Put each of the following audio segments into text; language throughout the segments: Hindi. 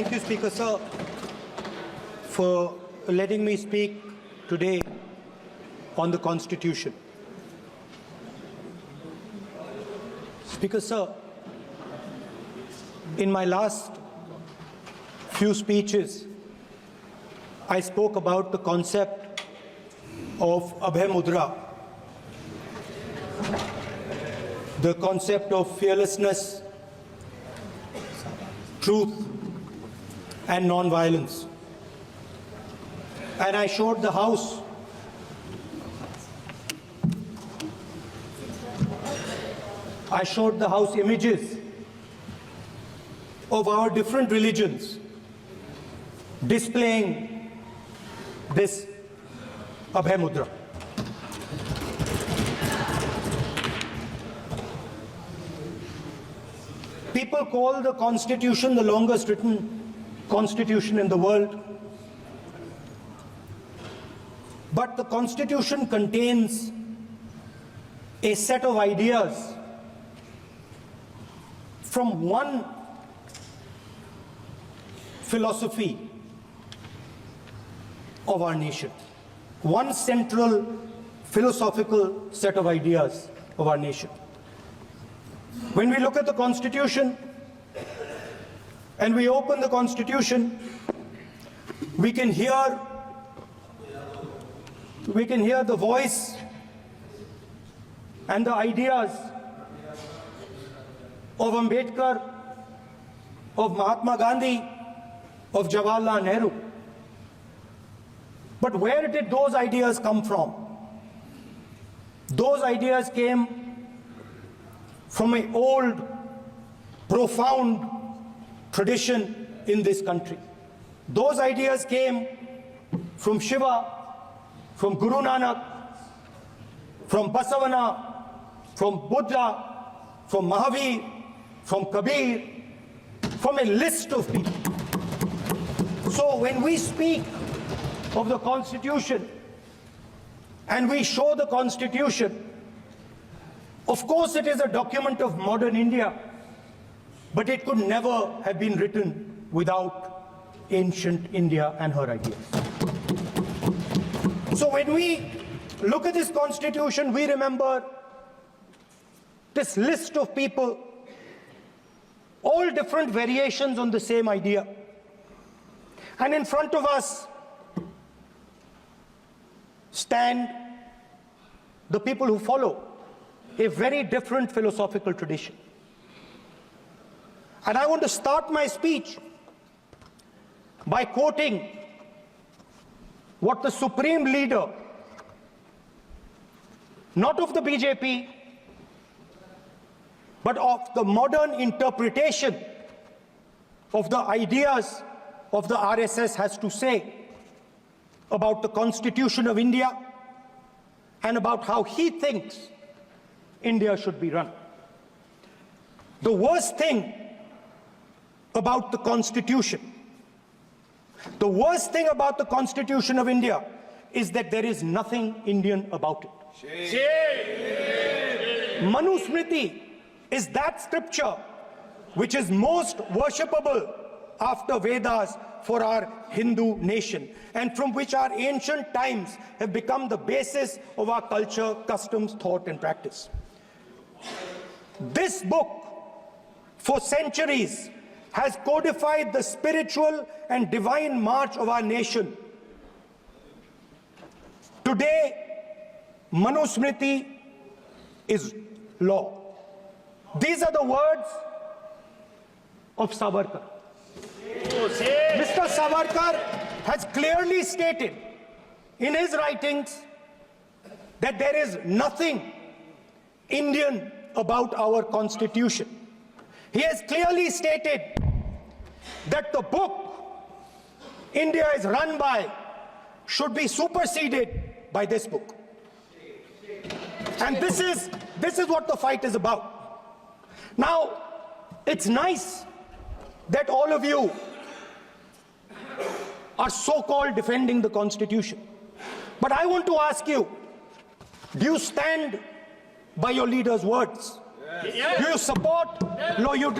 Thank you, Speaker Sir, for letting me speak today on the Constitution. Speaker Sir, in my last few speeches, I spoke about the concept of Abhay Mudra, the concept of fearlessness, truth, and non-violence. And I showed the House images of our different religions displaying this Abhay Mudra. People call the Constitution the longest written Constitution in the world. But the Constitution contains a set of ideas from one philosophy of our nation, one central philosophical set of ideas of our nation. When we look at the Constitution and we open the Constitution, we can hear the voice and the ideas of Ambedkar, of Mahatma Gandhi, of Jawaharlal Nehru. But where did those ideas come from? Those ideas came from an old, profound tradition in this country. Those ideas came from Shiva, from Guru Nanak, from Basavana, from Buddha, from Mahavir, from Kabir, from a list of people. So when we speak of the Constitution and we show the Constitution, of course it is a document of modern India, but it could never have been written without ancient India and her ideas. So when we look at this Constitution, we remember this list of people, all different variations on the same idea. And in front of us stand the people who follow a very different philosophical tradition. And I want to start my speech by quoting what the supreme leader, not of the BJP, but of the modern interpretation of the ideas of the RSS has to say about the Constitution of India and about how he thinks India should be run. The worst thing about the Constitution, the worst thing about the Constitution of India is that there is nothing Indian about it. Manusmriti is that scripture which is most worshipable after Vedas for our Hindu nation, and from which our ancient times have become the basis of our culture, customs, thought, and practice. This book, for centuries, has codified the spiritual and divine march of our nation. Today, Manusmriti is law. These are the words of Savarkar. Mr. Savarkar has clearly stated in his writings that there is nothing Indian about our Constitution. He has clearly stated that the book India is run by should be superseded by this book. And this is what the fight is about. Now, it's nice that all of you are so-called defending the Constitution. But I want to ask you, do you stand by your leader's words? Do you support loyal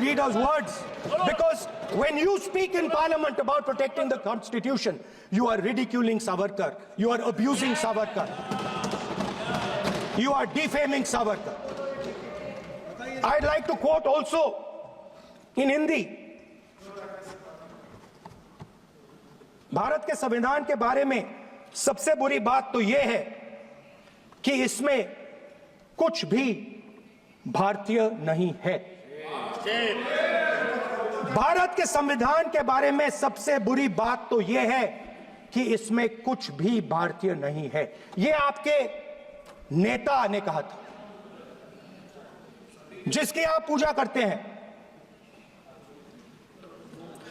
leaders' words? Because when you speak in parliament about protecting the constitution, you are ridiculing Savarkar. You are abusing Savarkar. You are defaming Savarkar. I'd like to quote also in Hindi. Bharat के संविधान के बारे में सबसे बुरी बात तो यह है कि इसमें कुछ भी भारतीय नहीं है। भारत के संविधान के बारे में सबसे बुरी बात तो यह है कि इसमें कुछ भी भारतीय नहीं है। यह आपके नेता ने कहा था, जिसकी आप पूजा करते हैं।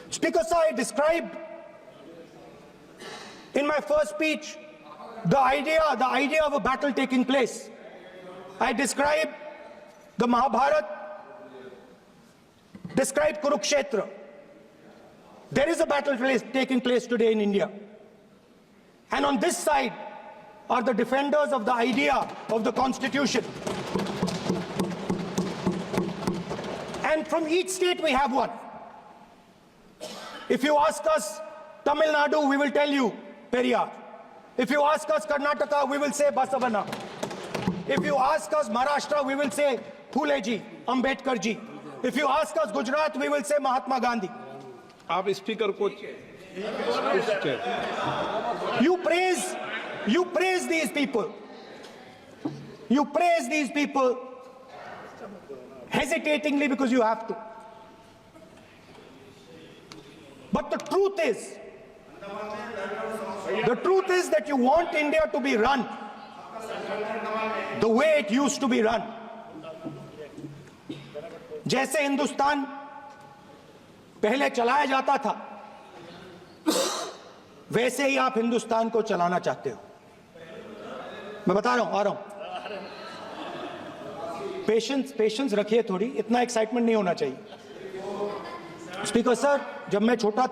Speaker sir, I described in my first speech the idea of a battle taking place. I described the Mahabharata, described Kurukshetra. There is a battle taking place today in India. And on this side are the defenders of the idea of the Constitution. And from each state we have one. If you ask us Tamil Nadu, we will tell you Periyar. If you ask us Karnataka, we will say Basavana. If you ask us Maharashtra, we will say Phule ji, Ambedkar ji. If you ask us Gujarat, we will say Mahatma Gandhi. आप स्पीकर को You praise these people. You praise these people hesitatingly because you have to. But the truth is that you want India to be run the way it used to be run. जैसे हिंदुस्तान पहले चलाया जाता था, वैसे ही आप हिंदुस्तान को चलाना चाहते हो। मैं बता रहा हूं, आ रहा हूं। पेशेंस रखिए थोड़ी, इतना एक्साइटमेंट नहीं होना चाहिए। स्पीकर सर, जब मैं छोटा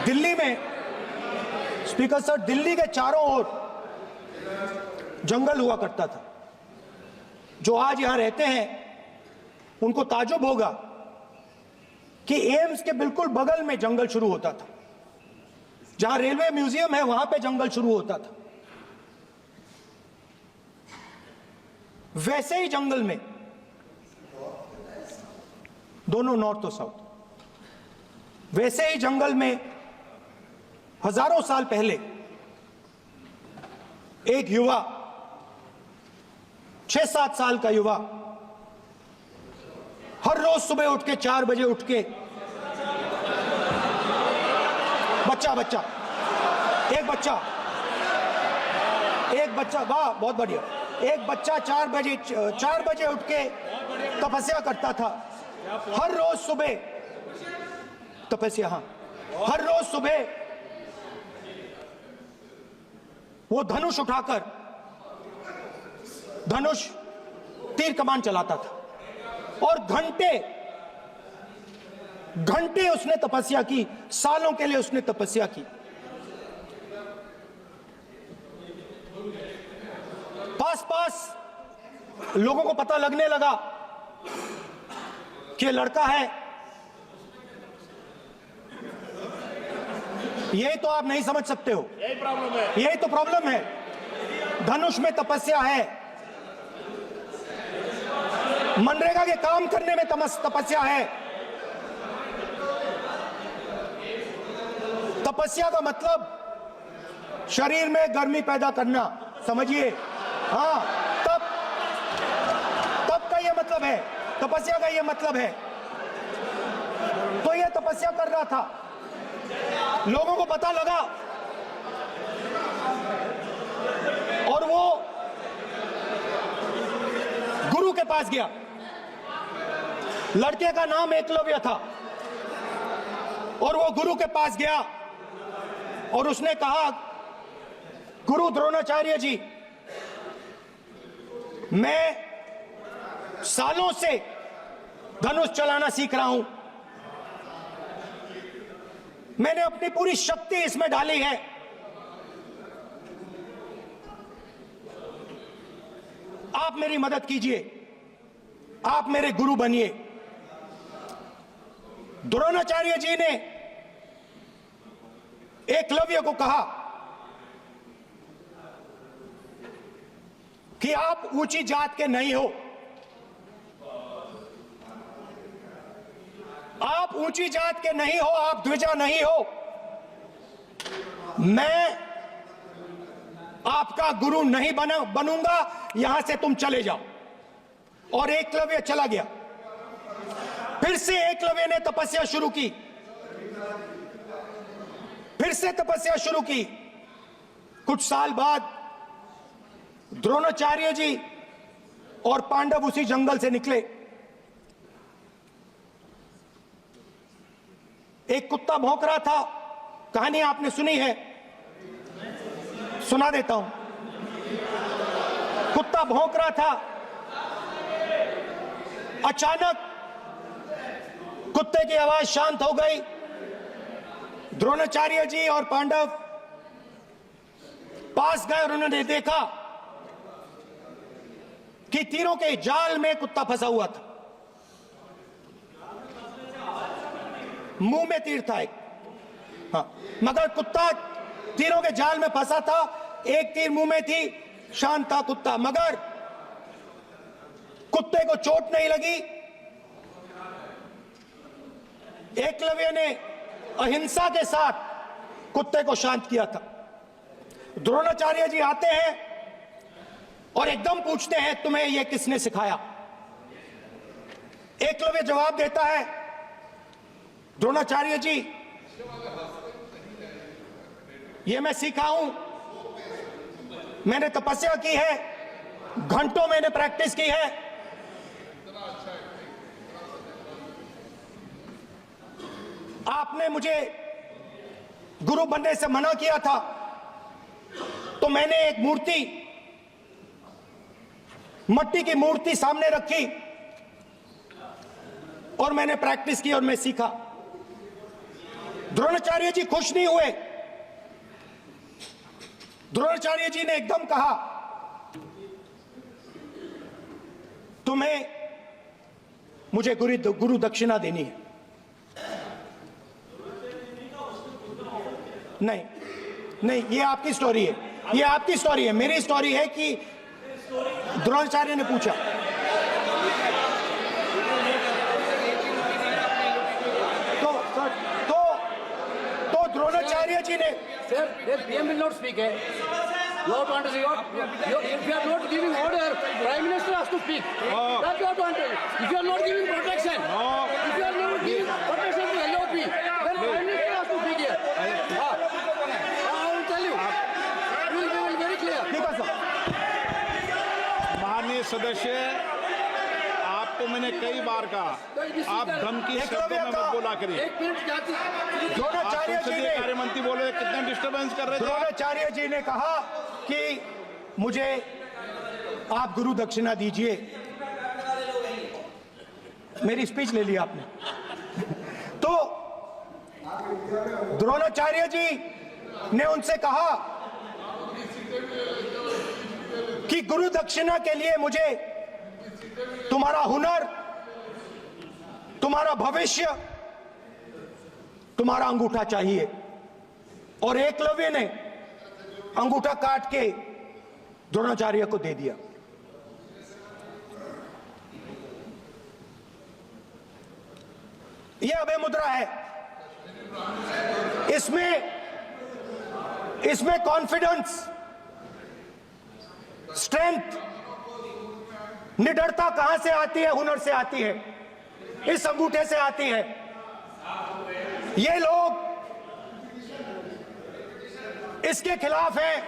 दिल्ली में, स्पीकर सर, दिल्ली के चारों ओर जंगल हुआ करता था। जो आज यहां रहते हैं उनको ताजुब होगा कि एम्स के बिल्कुल बगल में जंगल शुरू होता था। जहां रेलवे म्यूजियम है वहां पे जंगल शुरू होता था। वैसे ही जंगल में, दोनों नॉर्थ और साउथ, वैसे ही जंगल में हजारों साल पहले एक युवा, 6-7 साल का युवा, हर रोज सुबह उठ के 4 बजे उठ के एक बच्चा, वाह बहुत बढ़िया, एक बच्चा 4 बजे उठ के तपस्या करता था। हर रोज सुबह तपस्या, हर रोज सुबह वो धनुष उठाकर तीर कमान चलाता था और घंटे उसने तपस्या की, सालों के लिए उसने तपस्या की। पास लोगों को पता लगने लगा कि लड़का है। यही तो आप नहीं समझ सकते हो, यही तो प्रॉब्लम है। धनुष में तपस्या है, मनरेगा के काम करने में तपस्या है। तपस्या का मतलब शरीर में गर्मी पैदा करना, समझिए। हाँ, तब का ये मतलब है, तपस्या का ये मतलब है। तो ये तपस्या कर रहा था, लोगों को पता लगा और वो गुरु के पास गया। लड़के का नाम एकलव्य था और वो गुरु के पास गया और उसने कहा, गुरु द्रोणाचार्य जी, मैं सालों से धनुष चलाना सीख रहा हूं, मैंने अपनी पूरी शक्ति इसमें डाली है, आप मेरी मदद कीजिए, आप मेरे गुरु बनिए। द्रोणाचार्य जी ने एकलव्य को कहा कि आप ऊंची जात के नहीं हो, आप ऊंची जात के नहीं हो, आप द्विजा नहीं हो, मैं आपका गुरु नहीं बनूंगा, यहां से तुम चले जाओ। और एकलव्य चला गया। फिर से एकलव्य ने तपस्या शुरू की, फिर से तपस्या शुरू की। कुछ साल बाद द्रोणाचार्य जी और पांडव उसी जंगल से निकले। एक कुत्ता भौंक रहा था, कहानी आपने सुनी है, सुना देता हूं। कुत्ता भौंक रहा था, अचानक कुत्ते की आवाज शांत हो गई। द्रोणाचार्य जी और पांडव पास गए और उन्होंने देखा कि तीरों के जाल में कुत्ता फंसा हुआ था। मुंह में तीर था एक, हाँ, मगर कुत्ता तीरों के जाल में फंसा था। एक तीर मुंह में थी, शांत था कुत्ता, मगर कुत्ते को चोट नहीं लगी। एकलव्य ने अहिंसा के साथ कुत्ते को शांत किया था। द्रोणाचार्य जी आते हैं और एकदम पूछते हैं, तुम्हें यह किसने सिखाया? एकलव्य जवाब देता है, द्रोणाचार्य जी, यह मैं सीखा हूं, मैंने तपस्या की है, घंटों मैंने प्रैक्टिस की है। आपने मुझे गुरु बनने से मना किया था, तो मैंने एक मूर्ति, मट्टी की मूर्ति सामने रखी और मैंने प्रैक्टिस की और मैं सीखा। द्रोणाचार्य जी खुश नहीं हुए। द्रोणाचार्य जी ने एकदम कहा, तुम्हें मुझे गुरु दक्षिणा देनी है। नहीं नहीं, ये आपकी स्टोरी है, ये आपकी स्टोरी है। मेरी स्टोरी है कि द्रोणाचार्य ने पूछा। तो द्रोणाचार्य जी ने, Sir, the PM will not speak. You have to understand. If you are not giving order, Prime Minister has to speak. That you have to understand. If you are not giving protection, if you are not giving protection to LOP, then Prime Minister has to speak here. I will tell you. We will be very clear. ठीक है सर। माननीय सदस्य, आपको मैंने कई बार कहा, आप धमकी शब्दों में मत बोला करिए। एक मिनट जाती। द्रोणाचार्य जी ने, कार्य मंत्री बोले, कितना डिस्टर्बेंस कर रहे थे। द्रोणाचार्य जी ने कहा कि मुझे आप गुरु दक्षिणा दीजिए। मेरी स्पीच ले ली आपने। तो द्रोणाचार्य जी ने उनसे कहा कि गुरु दक्षिणा के लिए मुझे तुम्हारा हुनर, तुम्हारा भविष्य, तुम्हारा अंगूठा चाहिए। और एकलव्य ने अंगूठा काट के द्रोणाचार्य को दे दिया। यह अभय मुद्रा है। इसमें कॉन्फिडेंस, स्ट्रेंथ, निडरता कहां से आती है? हुनर से आती है, इस अंगूठे से आती है। ये लोग इसके खिलाफ हैं।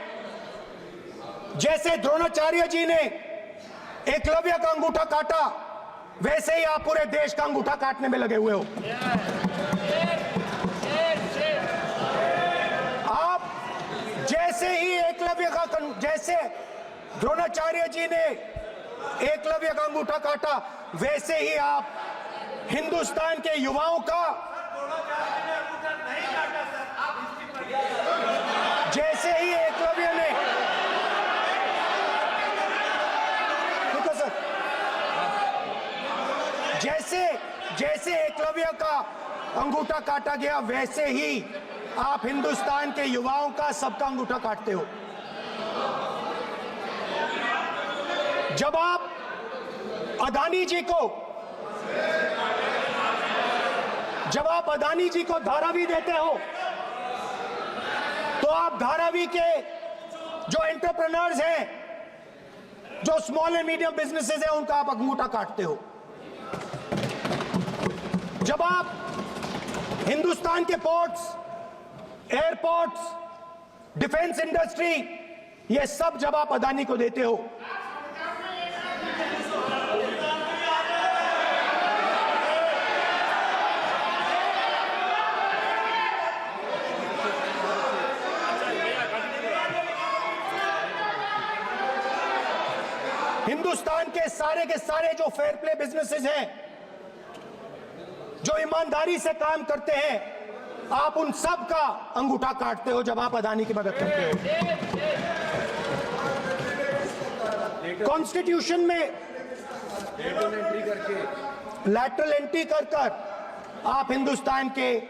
जैसे द्रोणाचार्य जी ने एकलव्य का अंगूठा काटा, वैसे ही आप पूरे देश का अंगूठा काटने में लगे हुए हो। आप जैसे ही एकलव्य का, जैसे द्रोणाचार्य जी ने एकलव्य का अंगूठा काटा, वैसे ही आप हिंदुस्तान के युवाओं का, जैसे ही एकलव्य ने जैसे जैसे एकलव्य का अंगूठा काटा गया, वैसे ही आप हिंदुस्तान के युवाओं का, सबका अंगूठा काटते हो। जब आप अदानी जी को धारावी देते हो, तो आप धारावी के जो एंटरप्रेन्योर्स हैं, जो स्मॉल एंड मीडियम बिजनेसेस हैं, उनका आप अंगूठा काटते हो। जब आप हिंदुस्तान के पोर्ट्स, एयरपोर्ट्स, डिफेंस इंडस्ट्री, ये सब जब आप अदानी को देते हो, हिंदुस्तान के सारे जो फेयर प्ले बिजनेसेस हैं, जो ईमानदारी से काम करते हैं, आप उन सब का अंगूठा काटते हो जब आप अदानी की मदद करते हो। कॉन्स्टिट्यूशन में लैटरल एंट्री कर आप हिंदुस्तान के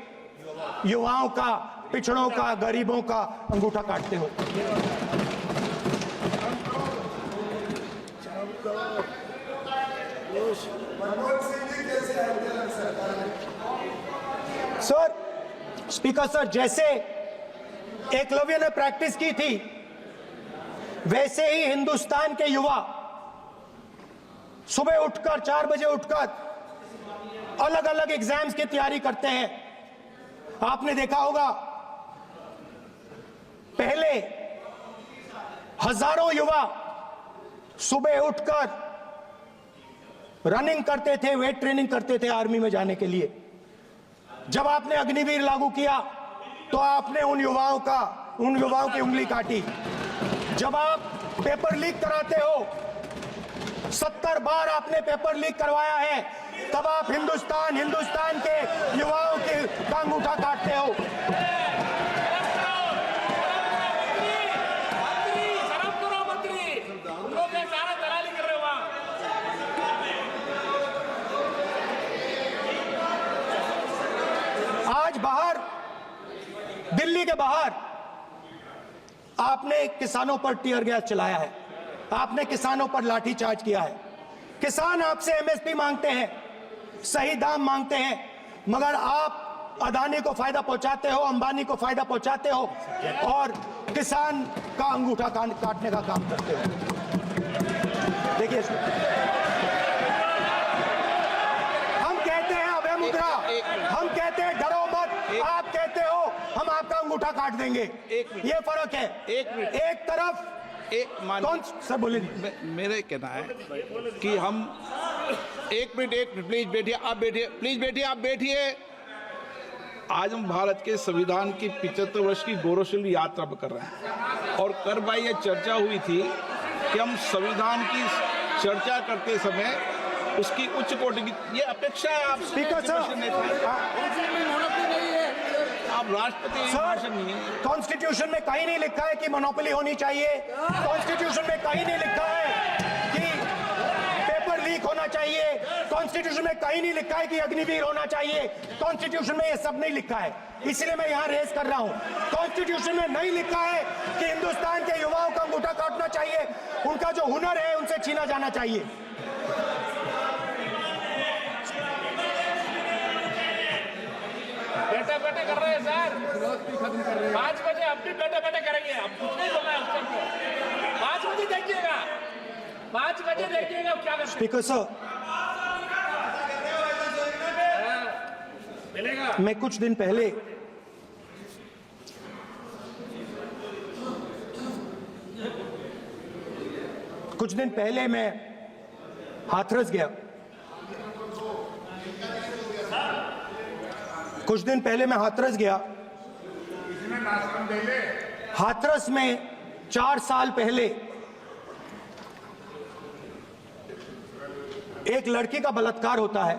युवाओं का, पिछड़ों का, गरीबों का अंगूठा काटते हो। सर, स्पीकर सर, जैसे एकलव्य ने प्रैक्टिस की थी, वैसे ही हिंदुस्तान के युवा सुबह उठकर 4 बजे उठकर अलग अलग एग्जाम्स की तैयारी करते हैं। आपने देखा होगा, पहले हजारों युवा सुबह उठकर रनिंग करते थे, वेट ट्रेनिंग करते थे आर्मी में जाने के लिए। जब आपने अग्निवीर लागू किया, तो आपने उन युवाओं की उंगली काटी। जब आप पेपर लीक कराते हो, 70 बार आपने पेपर लीक करवाया है, तब आप हिंदुस्तान के युवाओं के अंगूठा काटते हो। आज बाहर, दिल्ली के बाहर आपने किसानों पर टीयर गैस चलाया है, आपने किसानों पर लाठीचार्ज किया है। किसान आपसे एमएसपी मांगते हैं, सही दाम मांगते हैं, मगर आप अदानी को फायदा पहुंचाते हो, अंबानी को फायदा पहुंचाते हो और किसान का अंगूठा काटने का काम करते हो। देखिए, हम कहते हैं अभय मुद्रा, हम कहते हैं डरो मत, आप कहते हो हम आपका अंगूठा काट देंगे। ये फर्क है। एक तरफ कौन सर बोले, मेरे कहना है कि हम एक मिनट प्लीज बैठिए, आप बैठिए, प्लीज बैठिए, आप बैठिए। आज हम भारत के संविधान की 75 वर्ष की गौरवशाली यात्रा कर रहे हैं, और कर भाई ये चर्चा हुई थी कि हम संविधान की चर्चा करते समय उसकी उच्च कोटि की ये अपेक्षा है। आप स्पीकर सर, आप राष्ट्रपति भाषण नहीं है। कॉन्स्टिट्यूशन में कहीं नहीं लिखा है कि मोनोपोली होनी चाहिए। कॉन्स्टिट्यूशन में कहीं नहीं लिखा है कि पेपर लीक होना चाहिए। कॉन्स्टिट्यूशन में कहीं नहीं लिखा है कि अग्निवीर होना चाहिए। कॉन्स्टिट्यूशन में ये सब नहीं लिखा है, इसलिए मैं यहाँ रेस कर रहा हूँ। कॉन्स्टिट्यूशन में नहीं लिखा है कि हिंदुस्तान के युवाओं का अंगूठा काटना चाहिए, उनका जो हुनर है उनसे छीना जाना चाहिए। बैठे कर रहे हैं सर, 5 बजे अब भी बैठे करेंगे। अब कुछ नहीं बोलना है उसको। 5 बजे देखिएगा, 5 बजे देखिएगा क्या करते हैं। स्पीकर सर, मिलेगा। मैं कुछ दिन पहले मैं हाथरस गया। हाथरस में 4 साल पहले एक लड़की का बलात्कार होता है।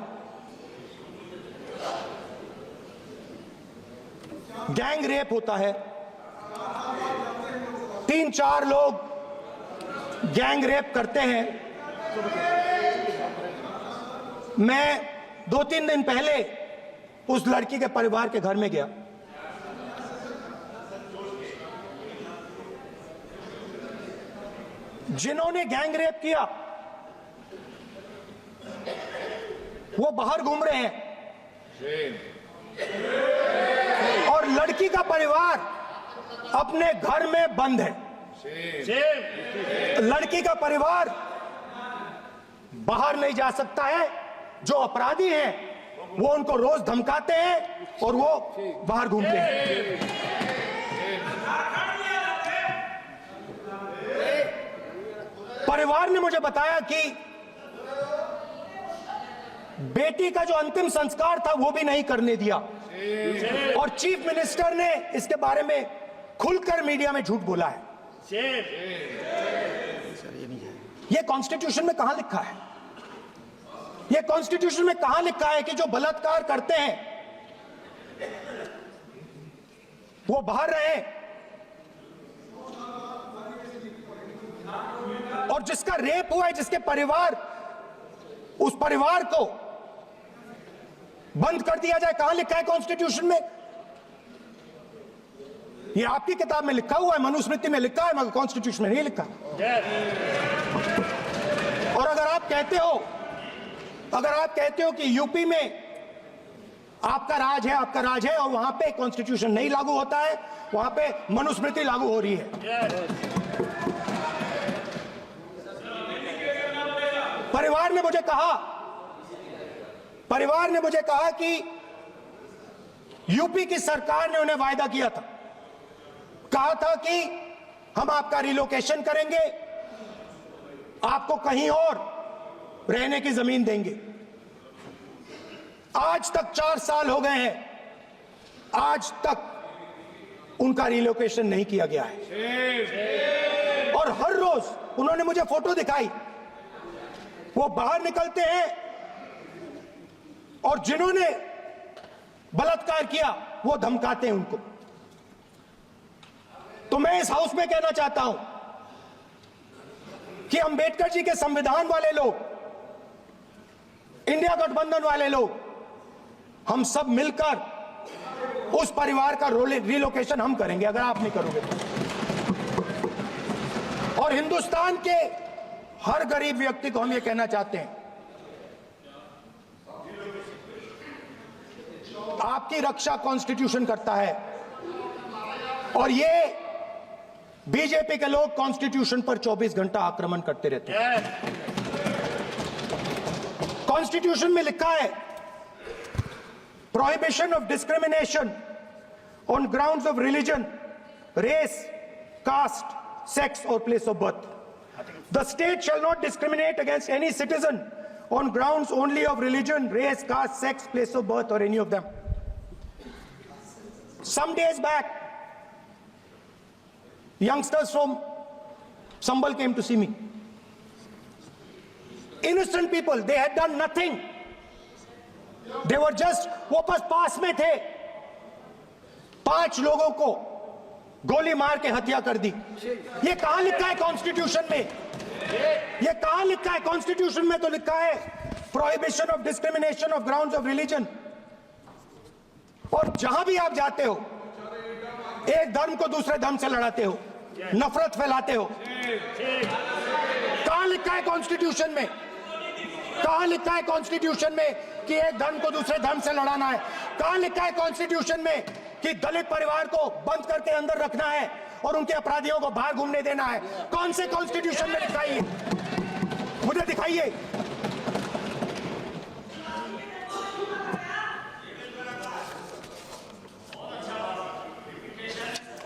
गैंग रेप होता है। 3-4 लोग गैंग रेप करते हैं, मैं 2-3 दिन पहले उस लड़की के परिवार के घर में गया। जिन्होंने गैंग रेप किया वो बाहर घूम रहे हैं और लड़की का परिवार अपने घर में बंद है। लड़की का परिवार बाहर नहीं जा सकता है। जो अपराधी हैं वो उनको रोज धमकाते हैं और वो बाहर घूमते हैं। परिवार ने मुझे बताया कि बेटी का जो अंतिम संस्कार था वो भी नहीं करने दिया और चीफ मिनिस्टर ने इसके बारे में खुलकर मीडिया में झूठ बोला है। ये कॉन्स्टिट्यूशन में कहां लिखा है? ये कॉन्स्टिट्यूशन में कहां लिखा है कि जो बलात्कार करते हैं वो बाहर रहे और जिसका रेप हुआ है, जिसके परिवार, उस परिवार को बंद कर दिया जाए? कहां लिखा है कॉन्स्टिट्यूशन में? ये आपकी किताब में लिखा हुआ है, मनुस्मृति में लिखा है, मगर कॉन्स्टिट्यूशन में नहीं लिखा। और अगर आप कहते हो कि यूपी में आपका राज है और वहां पे कॉन्स्टिट्यूशन नहीं लागू होता है, वहां पे मनुस्मृति लागू हो रही है। परिवार ने मुझे कहा कि यूपी की सरकार ने उन्हें वायदा किया था, कहा था कि हम आपका रिलोकेशन करेंगे, आपको कहीं और रहने की जमीन देंगे। आज तक 4 साल हो गए हैं, आज तक उनका रिलोकेशन नहीं किया गया है। और हर रोज उन्होंने मुझे फोटो दिखाई, वो बाहर निकलते हैं और जिन्होंने बलात्कार किया वो धमकाते हैं उनको। तो मैं इस हाउस में कहना चाहता हूं कि अंबेडकर जी के संविधान वाले लोग, इंडिया गठबंधन वाले लोग, हम सब मिलकर उस परिवार का रिलोकेशन हम करेंगे अगर आप नहीं करोगे तो। और हिंदुस्तान के हर गरीब व्यक्ति को हम ये कहना चाहते हैं, आपकी रक्षा कॉन्स्टिट्यूशन करता है और ये बीजेपी के लोग कॉन्स्टिट्यूशन पर 24 घंटा आक्रमण करते रहते हैं। कॉन्स्टिट्यूशन में लिखा है prohibition of discrimination on grounds of religion, race, caste, sex और place of birth. The state shall not discriminate against any citizen on grounds only of religion, race, caste, sex, place of birth, or any of them. Some days back, youngsters from Sambal came to see me. Innocent people, they had done nothing. They were just, वो बस पास में थे, 5 लोगों को गोली मार के हत्या कर दी। ये कहां लिखा है कॉन्स्टिट्यूशन में? ये कहां लिखा है? कॉन्स्टिट्यूशन में तो लिखा है prohibition of discrimination of grounds of religion. और जहां भी आप जाते हो, एक धर्म को दूसरे धर्म से लड़ाते हो, नफरत फैलाते हो। कहां लिखा है कॉन्स्टिट्यूशन में? कहां लिखा है कॉन्स्टिट्यूशन में कि एक धर्म को दूसरे धर्म से लड़ाना है? कहां लिखा है कॉन्स्टिट्यूशन में कि दलित परिवार को बंद करके अंदर रखना है और उनके अपराधियों को बाहर घूमने देना है? कौन से कॉन्स्टिट्यूशन में लिखा है? मुझे दिखाइए।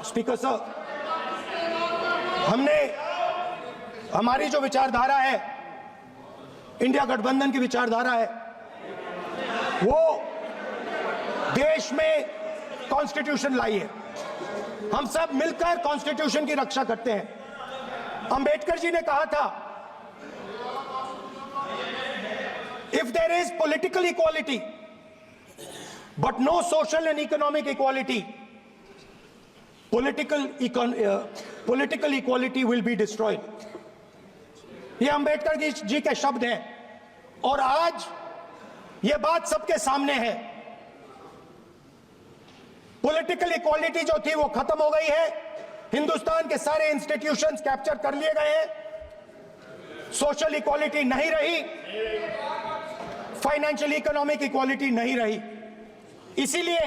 स्पीकर साहब, हमारी जो विचारधारा है, इंडिया गठबंधन की विचारधारा है, वो देश में कॉन्स्टिट्यूशन लाई है। हम सब मिलकर कॉन्स्टिट्यूशन की रक्षा करते हैं। अंबेडकर जी ने कहा था, if there is political equality but no social and economic equality, political equality will be destroyed. ये अंबेडकर जी के शब्द हैं। और आज यह बात सबके सामने है। पॉलिटिकल इक्वालिटी जो थी वो खत्म हो गई है। हिंदुस्तान के सारे इंस्टीट्यूशंस कैप्चर कर लिए गए हैं। सोशल इक्वालिटी नहीं रही, फाइनेंशियल इकोनॉमिक इक्वालिटी नहीं रही। इसीलिए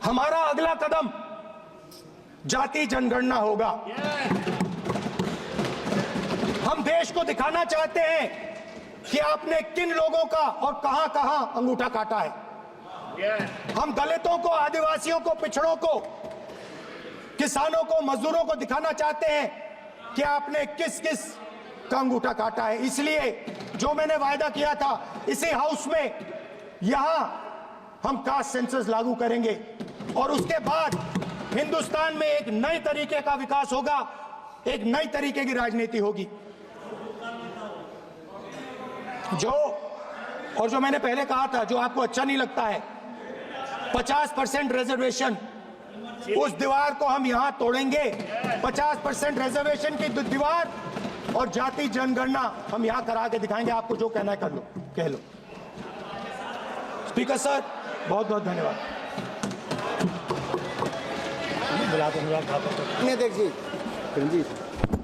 हमारा अगला कदम जाति जनगणना होगा। हम देश को दिखाना चाहते हैं कि आपने किन लोगों का और कहां कहां अंगूठा काटा है। हम दलितों को, आदिवासियों को, पिछड़ों को, किसानों को, मजदूरों को दिखाना चाहते हैं कि आपने किस किस का अंगूठा काटा है। इसलिए जो मैंने वायदा किया था, इसी हाउस में यहां हम कास्ट सेंसस लागू करेंगे और उसके बाद हिंदुस्तान में एक नए तरीके का विकास होगा, एक नई तरीके की राजनीति होगी। जो मैंने पहले कहा था, जो आपको अच्छा नहीं लगता है, 50% रिजर्वेशन, उस दीवार को हम यहां तोड़ेंगे। 50% रिजर्वेशन की दीवार और जाति जनगणना हम यहां करा के दिखाएंगे। आपको जो कहना है कर लो, कह लो। स्पीकर सर, बहुत बहुत धन्यवाद। देखिए